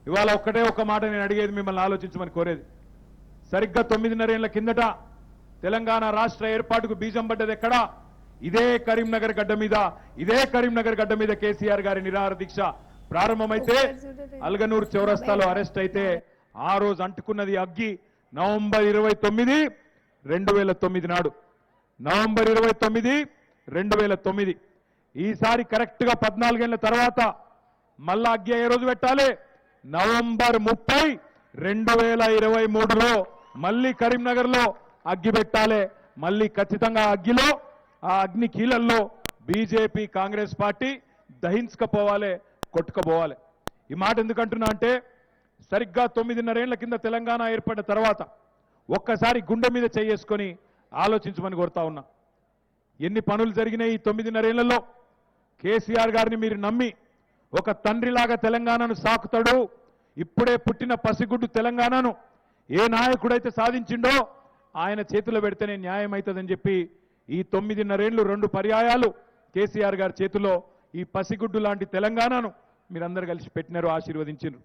ఇవాళ ఒక్కటే ఒక్క మాట నేను అడిగేది, మిమ్మల్ని ఆలోచించమని కోరేది. సరిగ్గా 9.5 ఏళ్ల కిందట తెలంగాణ రాష్ట్ర ఏర్పాటుకు బీజం పడ్డది ఎక్కడా? ఇదే కరీంనగర్ గడ్డ మీద. ఇదే కరీంనగర్ గడ్డ మీద కేసీఆర్ గారి నిరాహార దీక్ష ప్రారంభమైతే అల్గనూరు చౌరస్తాలో అరెస్ట్ అయితే ఆ రోజు అంటుకున్నది అగ్గి నవంబర్ 29, 2009 నాడు. నవంబర్ 29, 2009. ఈసారి కరెక్ట్ గా 14 ఏళ్ల తర్వాత మళ్ళా అగ్గి ఏ రోజు పెట్టాలి? నవంబర్ 30, 2023లో మళ్ళీ కరీంనగర్ లో అగ్గి పెట్టాలి. మళ్ళీ ఖచ్చితంగా అగ్గిలో, ఆ అగ్ని కీలల్లో బీజేపీ కాంగ్రెస్ పార్టీ దహించుకపోవాలి, కొట్టుకుపోవాలి. ఈ మాట ఎందుకంటున్నా అంటే సరిగ్గా 9.5 ఏళ్ల కింద తెలంగాణ ఏర్పడ్డ తర్వాత ఒక్కసారి గుండె మీద చేసుకొని ఆలోచించమని కోరుతా ఉన్నా. ఎన్ని పనులు జరిగినాయి ఈ 9.5 ఏళ్లలో? కేసీఆర్ గారిని మీరు నమ్మి ఒక తండ్రిలాగా తెలంగాణను సాకుతాడు, ఇప్పుడే పుట్టిన పసిగుడ్డు తెలంగాణను ఏ నాయకుడైతే సాధించిండో ఆయన చేతిలో పెడితేనే న్యాయం అవుతుందని చెప్పి ఈ 9.5 ఏళ్లు 2 పర్యాయాలు కేసీఆర్ గారి చేతిలో ఈ పసిగుడ్డు లాంటి తెలంగాణను మీరందరూ కలిసి పెట్టినారు, ఆశీర్వదించారు.